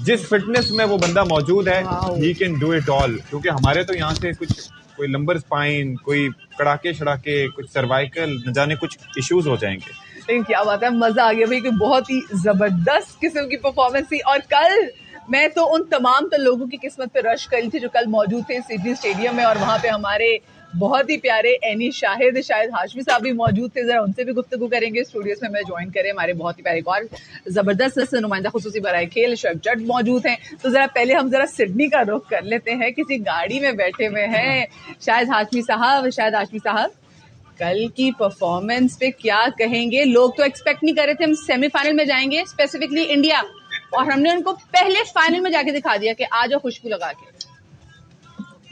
जिस फिटनेस में वो बंदा मौजूद है, he can do it all. क्योंकि हमारे तो यहाँ से कोई लंबर स्पाइन, कोई कड़ाके शड़ाके, कुछ सर्वाइकल, न जाने कुछ इश्यूज हो जाएंगे। लेकिन क्या बात है, मजा आ गया भाई, कि बहुत ही जबरदस्त किस्म की परफॉर्मेंस थी। और कल मैं तो उन तमाम लोगों की किस्मत पे रश करी थी जो कल मौजूद थे सिडनी स्टेडियम में, और वहां पे हमारे बहुत ही प्यारे एनी शाहिद, शायद हाशमी साहब भी मौजूद थे। जरा उनसे भी गुफ्तगू करेंगे, स्टूडियोज में ज्वाइन करें हमारे बहुत ही प्यारे और जबरदस्त नुमाइंदा खुसूसी बराए खेल शोएब जट मौजूद हैं। तो जरा पहले हम जरा सिडनी का रुख कर लेते हैं। किसी गाड़ी में बैठे हुए हैं शायद हाशमी साहब, कल की परफॉर्मेंस पे क्या कहेंगे? लोग तो एक्सपेक्ट नहीं कर रहे थे हम सेमीफाइनल में जाएंगे, स्पेसिफिकली इंडिया, और हमने उनको पहले फाइनल में जाके दिखा दिया कि आ जाओ खुशबू लगा के।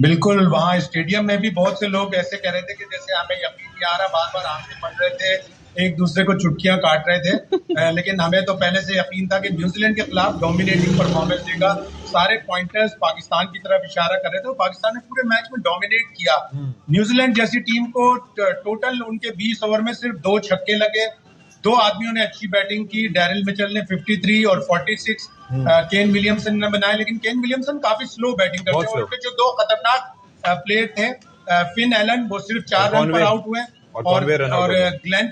बिल्कुल, वहाँ स्टेडियम में भी बहुत से लोग ऐसे कह रहे थे कि जैसे हमें यकीन नहीं आ रहा, बार-बार आंखें पड़ रहे थे, एक दूसरे को चुटकियां काट रहे थे। लेकिन हमें तो पहले से यकीन था कि न्यूजीलैंड के खिलाफ डोमिनेटिंग परफॉर्मेंस देगा। सारे पॉइंटर्स पाकिस्तान की तरफ इशारा कर रहे थे, पाकिस्तान ने पूरे मैच में डोमिनेट किया। न्यूजीलैंड जैसी टीम को टोटल उनके 20 ओवर में सिर्फ 2 छक्के लगे। 2 आदमियों ने अच्छी बैटिंग की, डैरिल मिचेल ने 53 और 46 केन विलियमसन ने बनाए, लेकिन केन विलियमसन काफी स्लो बैटिंग करते हैं। उनके जो 2 खतरनाक प्लेयर थे, फिन एलन, वो सिर्फ 4 रन पर आउट हुए, और Glenn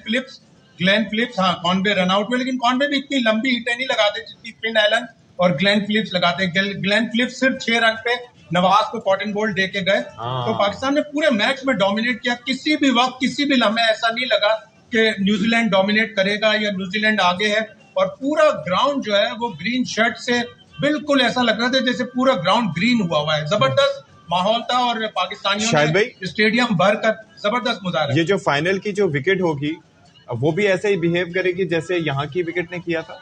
Phillips Conway run out हुए, लेकिन कॉनवे भी इतनी लंबी हिटें नहीं लगाते जितनी फिन एलन और ग्लेन फिलिप्स लगाते। ग्लेन फिलिप्स सिर्फ 6 रन पे नवाज को कॉटन बॉल दे के गए। तो पाकिस्तान ने पूरे मैच में डोमिनेट किया। किसी भी वक्त, किसी भी लम्हे ऐसा नहीं लगा कि न्यूजीलैंड डोमिनेट करेगा या न्यूजीलैंड आगे है। और पूरा ग्राउंड जो है वो ग्रीन शर्ट से बिल्कुल ऐसा लग रहा था जैसे पूरा ग्राउंड ग्रीन हुआ है। जबरदस्त माहौल था और पाकिस्तानियों ने स्टेडियम भर कर जबरदस्त मुजाहरा। ये जो फाइनल की जो विकेट होगी वो भी ऐसे ही बिहेव करेगी जैसे यहाँ की विकेट ने किया था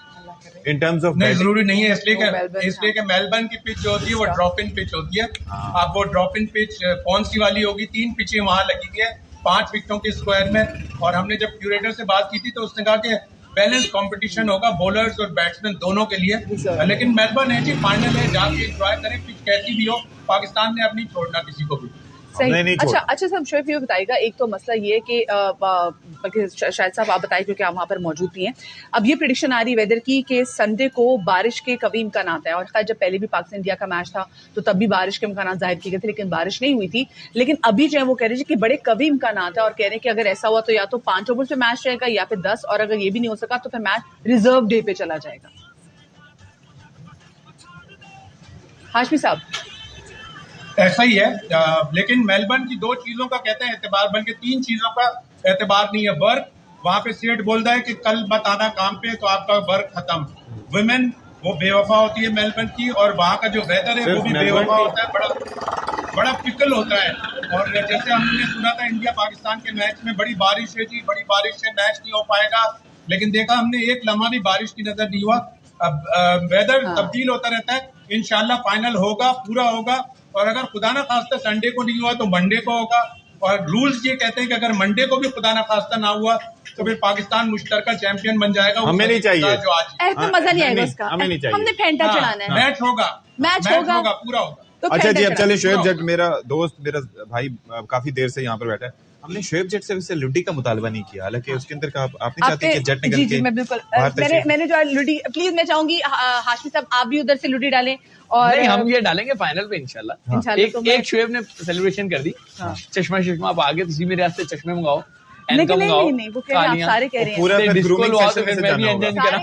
इन टर्म्स ऑफ? नहीं, जरूरी नहीं है, इसलिए कि मेलबर्न की पिच जो होती है वो ड्रॉप इन पिच होती है। आप वो ड्रॉप इन पिच कौन सी वाली होगी? 3 पिचें वहां लगी हुई है 5 विकेटों के स्क्वायर में। और हमने जब क्यूरेटर से बात की थी तो उसने कहा कि बैलेंस कंपटीशन होगा बॉलर्स और बैट्समैन दोनों के लिए। लेकिन मेलबर्न है जी, फाइनल है, जाके एंजॉय करें, पिच कैसी भी हो। पाकिस्तान ने अब नहीं छोड़ना किसी को भी। सही। अच्छा सब शोएब ये बताएगा, एक तो मसला ये कि बल्कि शायद साहब आप बताएं क्योंकि आप वहां पर मौजूद भी हैं। अब ये प्रेडिक्शन आ रही वेदर की कि संडे को बारिश के कभी इम्कान है, और खैर जब पहले भी पाकिस्तान इंडिया का मैच था तो तब भी बारिश के इम्कान जाहिर किए गए थे, लेकिन बारिश नहीं हुई थी। लेकिन अभी जो है वो कह रहे थे कि बड़े कभी इम्कान है, और कह रहे हैं कि अगर ऐसा हुआ तो या तो 5 ओवर पे मैच रहेगा या फिर 10, और अगर ये भी नहीं हो सका तो फिर मैच रिजर्व डे पे चला जाएगा। हाशमी साहब, ऐसा ही है, लेकिन मेलबर्न की 2 चीजों का कहते हैं एतबार, बल्कि 3 चीजों का एतबार नहीं है। वर्क, वहां पे सेठ बोलता है कि कल मत आना काम पे तो आपका वर्क खत्म। वुमेन वो बेवफा होती है मेलबर्न की, और वहां का जो वेदर है वो भी बेवफा होता है, बड़ा फिकल होता है। और जैसे हमने सुना था इंडिया पाकिस्तान के मैच में बड़ी बारिश है जी, बड़ी बारिश से मैच नहीं हो पाएगा, लेकिन देखा हमने एक लम्हा भी बारिश की नजर नहीं हुआ। अब वेदर तब्दील होता रहता है। इंशाल्लाह फाइनल होगा, पूरा होगा, और अगर खुदा ना खास्ता संडे को नहीं हुआ तो मंडे को होगा। और रूल्स ये कहते हैं कि अगर मंडे को भी खुदा ना खास्ता ना हुआ तो फिर पाकिस्तान मुश्तरका चैंपियन बन जाएगा। हमें नहीं चाहिए जो आज तो मजा नहीं आएगा उसका, हमें नहीं चाहिए, हमने फेंटा चढ़ाना है। मैच होगा, पूरा होगा। तो अच्छा जी, अब चले शोएब जट, मेरा दोस्त, मेरा भाई काफी देर से यहाँ पर बैठा है। हमने शोएब जट से वैसे लुडी का मुतालबा नहीं किया, हालांकि उसके अंदर का आप नहीं चाहते कि जट निकल के? मैं बिल्कुल, मैंने जो लुडी, प्लीज मैं चाहूंगी हाशमी साहब आप भी उधर से लुडी डालें। और नहीं, हम ये डालेंगे फाइनल पे इंशाल्लाह। एक शोएब ने सेलिब्रेशन कर दी, चश्मा आप आगे किसी मेरे रास्ते चश्मे मंगाओ, नहीं, वो कह रहे हैं, आप सारे कह रहे हैं पूरा फिर ग्रूमिंग सेशन फिर मैं भी एंजॉय करा,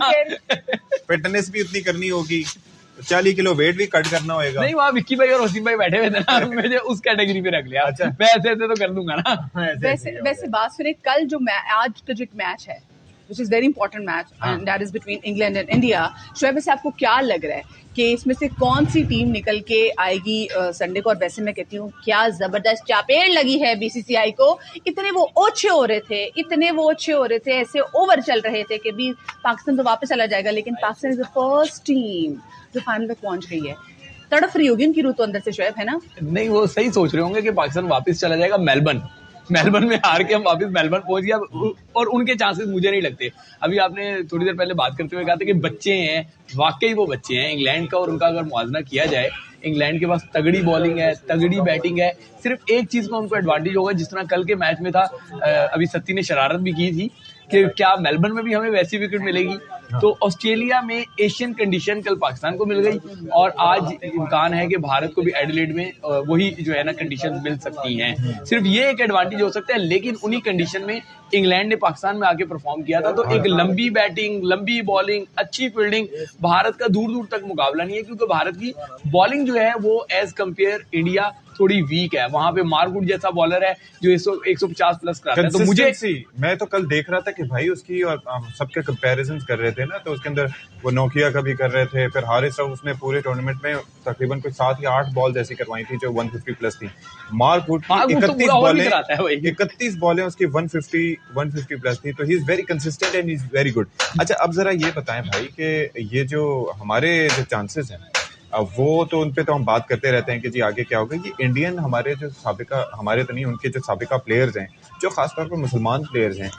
फिटनेस भी उतनी करनी होगी, 40 किलो वेट भी कट करना होगा। नहीं, वहाँ विक्की भाई और वसीम भाई बैठे हुए थे ना, मुझे उस कैटेगरी पे रख लिया। अच्छा, मैं ऐसे तो कर दूंगा ना। वैसे बात सुने, कल जो आज का जो मैच है which is very important match and that is between England and India, Shoaib से आपको क्या लग रहा है कि इसमें से कौन सी टीम निकल के आएगी संडे को? और वैसे मैं कहती हूँ क्या जबरदस्त चापेड़ लगी है बीसीसीआई को। इतने वो ओछे हो रहे थे, ऐसे ओवर चल रहे थे कि भी पाकिस्तान तो वापस चला जाएगा, लेकिन Pakistan is the first team जो फाइनल तक पहुंच गई है। तड़फ रही होगी उनकी रूह तो अंदर से शोएब, है ना? नहीं, वो सही सोच रहे होंगे कि पाकिस्तान वापस चला जाएगा मेलबर्न में हार के हम वापस मेलबर्न पहुंच गया, और उनके चांसेस मुझे नहीं लगते। अभी आपने थोड़ी देर पहले बात करते हुए कहा था कि बच्चे हैं, वाकई वो बच्चे हैं। इंग्लैंड का और उनका अगर मुआवजा किया जाए, इंग्लैंड के पास तगड़ी बॉलिंग है, तगड़ी बैटिंग है। सिर्फ एक चीज का उनको एडवांटेज होगा, जिस तरह कल के मैच में था, अभी सत्ती ने शरारत भी की थी कि क्या मेलबर्न में भी हमें वैसी विकेट मिलेगी। तो ऑस्ट्रेलिया में एशियन कंडीशन कल पाकिस्तान को मिल गई और आज इम्कान है कि भारत को भी एडिलेड में वही जो है ना कंडीशन मिल सकती हैं। सिर्फ ये एक एडवांटेज हो सकता है, लेकिन उन्हीं कंडीशन में इंग्लैंड ने पाकिस्तान में आके परफॉर्म किया था। तो एक लंबी बैटिंग, लंबी बॉलिंग, अच्छी फील्डिंग, भारत का दूर दूर तक मुकाबला नहीं है, क्योंकि भारत की बॉलिंग जो है वो एज कंपेयर इंडिया थोड़ी वीक है। वहां पे मार्कवुड जैसा बॉलर है जो 150 प्लस कराता है। तो मुझे मैं तो कल देख रहा था कि भाई उसकी, और हम सबके कंपैरिजन कर रहे थे ना, तो उसके अंदर वो नोकिया का भी कर रहे थे, फिर हारिस राउफ उसने पूरे टूर्नामेंट में तकरीबन कोई 7 या 8 बॉल ऐसी करवाई थी जो 150 प्लस थी। मार्कवुड 31 बॉलें उसकी 150 प्लस थी। तो he is very consistent and he is very good. अच्छा, अब जरा ये बताएं भाई कि ये जो हमारे जो चांसेस हैं, अब वो तो उन पे तो हम बात करते रहते हैं कि जी आगे क्या होगा। ये इंडियन हमारे जो साबिका, हमारे तो नहीं, उनके जो साबिका प्लेयर्स हैं, जो खासतौर पर मुसलमान प्लेयर्स हैं,